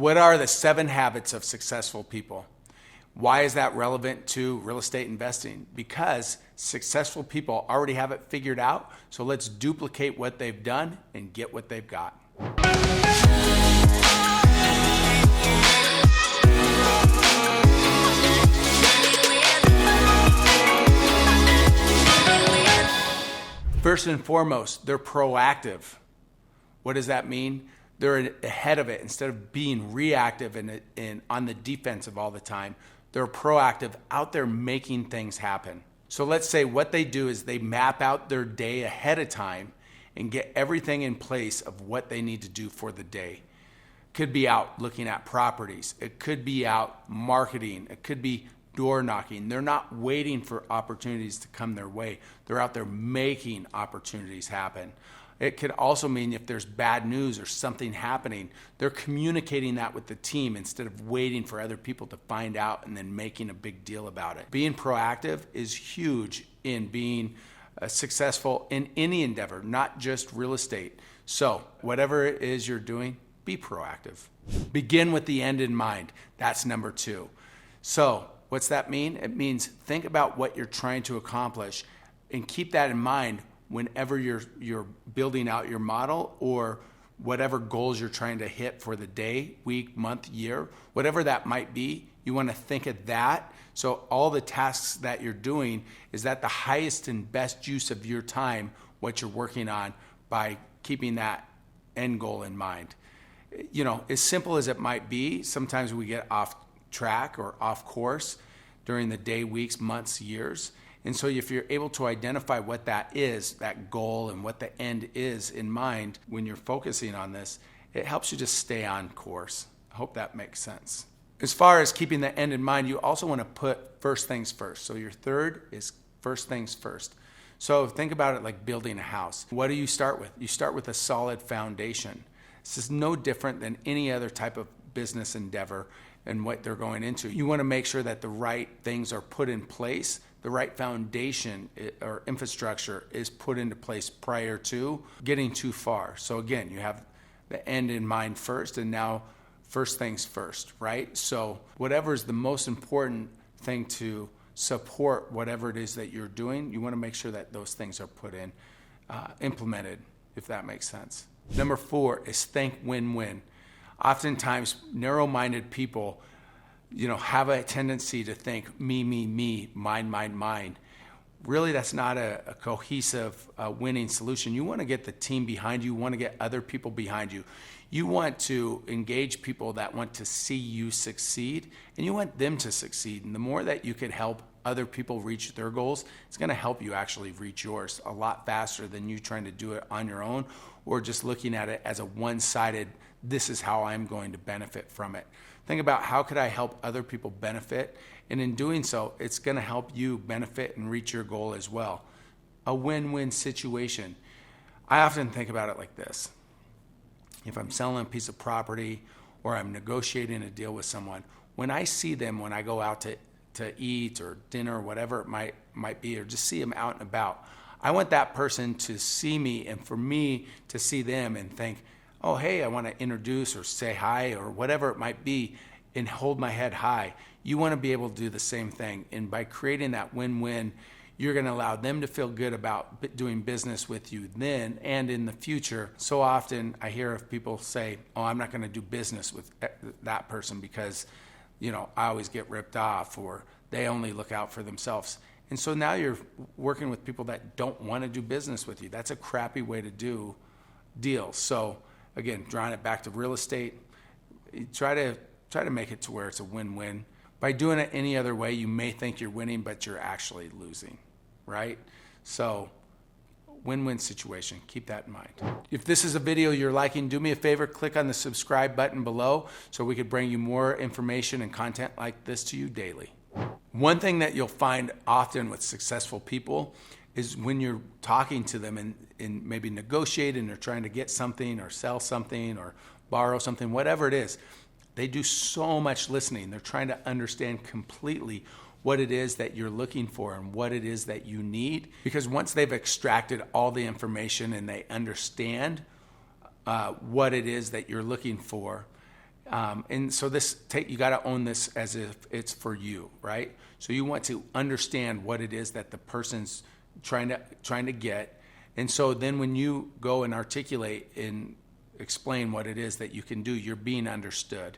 What are the 7 habits of successful people? Why is that relevant to real estate investing? Because successful people already have it figured out. So let's duplicate what they've done and get what they've got. First and foremost, they're proactive. What does that mean? They're ahead of it. Instead of being reactive and on the defensive all the time, they're proactive, out there making things happen. So let's say what they do is they map out their day ahead of time and get everything in place of what they need to do for the day. Could be out looking at properties. It could be out marketing. It could be door knocking. They're not waiting for opportunities to come their way. They're out there making opportunities happen. It could also mean if there's bad news or something happening, they're communicating that with the team instead of waiting for other people to find out and then making a big deal about it. Being proactive is huge in being successful in any endeavor, not just real estate. So whatever it is you're doing, be proactive. Begin with the end in mind. That's number 2. So what's that mean? It means think about what you're trying to accomplish and keep that in mind whenever you're building out your model or whatever goals you're trying to hit for the day, week, month, year, whatever that might be. You want to think of that. So all the tasks that you're doing, is that the highest and best use of your time, what you're working on, by keeping that end goal in mind. You know, as simple as it might be, sometimes we get off track or off course during the day, weeks, months, years. And so if you're able to identify what that is, that goal, and what the end is in mind when you're focusing on this, it helps you to stay on course. I hope that makes sense. As far as keeping the end in mind, you also want to put first things first. So your third is first things first. So think about it like building a house. What do you start with? You start with a solid foundation. This is no different than any other type of business endeavor and what they're going into. You want to make sure that the right things are put in place, the right foundation or infrastructure is put into place prior to getting too far. So again, you have the end in mind first, and now first things first, right? So whatever is the most important thing to support whatever it is that you're doing, you want to make sure that those things are put in, implemented, if that makes sense. Number 4 is think win-win. Oftentimes, narrow-minded people, have a tendency to think me, mine. Really, that's not a cohesive winning solution. You want to get the team behind you. You want to get other people behind you. You want to engage people that want to see you succeed, and you want them to succeed. And the more that you can help other people reach their goals, it's going to help you actually reach yours a lot faster than you trying to do it on your own or just looking at it as a one-sided, this is how I'm going to benefit from it. Think about how could I help other people benefit, and in doing so, it's going to help you benefit and reach your goal as well. A win-win situation. I often think about it like this. If I'm selling a piece of property or I'm negotiating a deal with someone, when I see them, when I go out to eat or dinner or whatever it might be, or just see them out and about, I want that person to see me and for me to see them and think, oh, hey, I want to introduce or say hi or whatever it might be and hold my head high. You want to be able to do the same thing. And by creating that win-win, you're going to allow them to feel good about doing business with you then and in the future. So often I hear of people say, oh, I'm not going to do business with that person because, I always get ripped off, or they only look out for themselves. And so now you're working with people that don't want to do business with you. That's a crappy way to do deals. So again, drawing it back to real estate, try to make it to where it's a win-win. By doing it any other way, you may think you're winning, but you're actually losing, right? So win-win situation. Keep that in mind. If this is a video you're liking, do me a favor, click on the subscribe button below so we could bring you more information and content like this to you daily. One thing that you'll find often with successful people is when you're talking to them and maybe negotiating or trying to get something or sell something or borrow something, whatever it is, they do so much listening. They're trying to understand completely what it is that you're looking for and what it is that you need. Because once they've extracted all the information and they understand what it is that you're looking for, And so you got to own this as if it's for you, right? So you want to understand what it is that the person's trying to get. And so then when you go and articulate and explain what it is that you can do, you're being understood.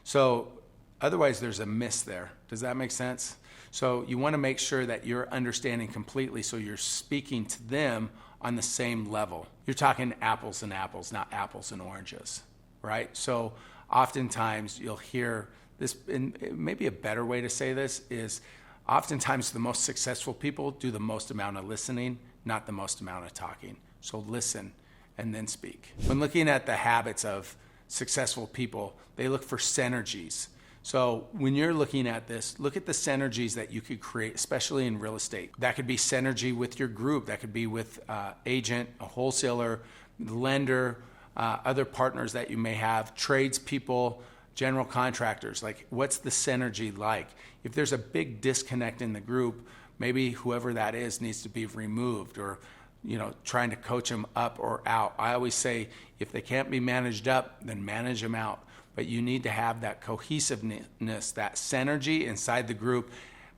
So otherwise there's a miss there. Does that make sense? So you want to make sure that you're understanding completely, so you're speaking to them on the same level. You're talking apples and apples, not apples and oranges, right? So oftentimes you'll hear this, and maybe a better way to say this is, oftentimes the most successful people do the most amount of listening, not the most amount of talking. So listen and then speak. When looking at the habits of successful people, they look for synergies. So when you're looking at this, look at the synergies that you could create, especially in real estate. That could be synergy with your group. That could be with agent, a wholesaler, lender, other partners that you may have, tradespeople, general contractors. Like, what's the synergy like? If there's a big disconnect in the group, maybe whoever that is needs to be removed, or trying to coach them up or out. I always say, if they can't be managed up, then manage them out. But you need to have that cohesiveness, that synergy inside the group,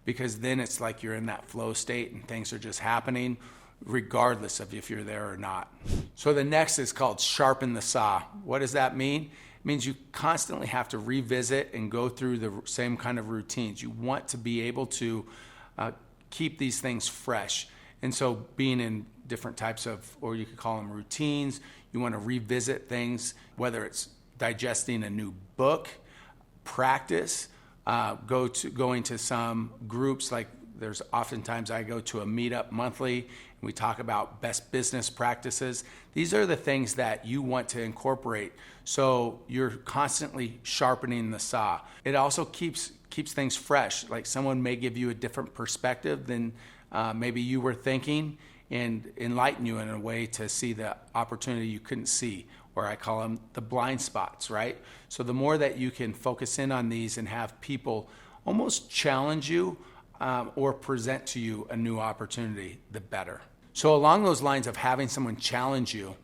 because then it's like you're in that flow state and things are just happening regardless of if you're there or not. So the next is called sharpen the saw. What does that mean? It means you constantly have to revisit and go through the same kind of routines. You want to be able to keep these things fresh. And so being in different types of, or you could call them routines, you want to revisit things, whether it's digesting a new book, practice, going to some groups. Like, there's oftentimes I go to a meetup monthly and we talk about best business practices. These are the things that you want to incorporate, so you're constantly sharpening the saw. It also keeps things fresh. Like, someone may give you a different perspective than maybe you were thinking, and enlighten you in a way to see the opportunity you couldn't see, or I call them the blind spots, right? So the more that you can focus in on these and have people almost challenge you or present to you a new opportunity, the better. So along those lines of having someone challenge you,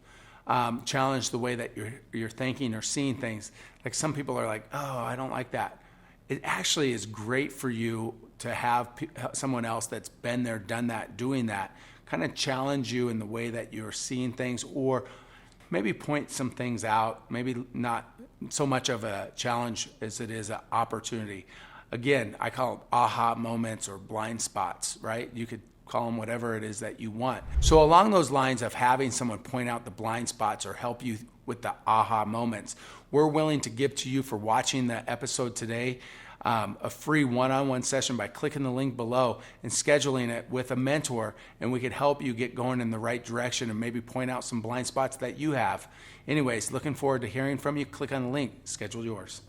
challenge the way that you're thinking or seeing things. Like, some people are like, oh, I don't like that. It actually is great for you to have someone else that's been there, done that, doing that, kind of challenge you in the way that you're seeing things, or maybe point some things out, maybe not so much of a challenge as it is an opportunity. Again, I call them aha moments or blind spots, right? You could call them whatever it is that you want. So along those lines of having someone point out the blind spots or help you with the aha moments, we're willing to give to you, for watching the episode today, a free one-on-one session by clicking the link below and scheduling it with a mentor, and we could help you get going in the right direction and maybe point out some blind spots that you have. Anyways, looking forward to hearing from you. Click on the link, schedule yours.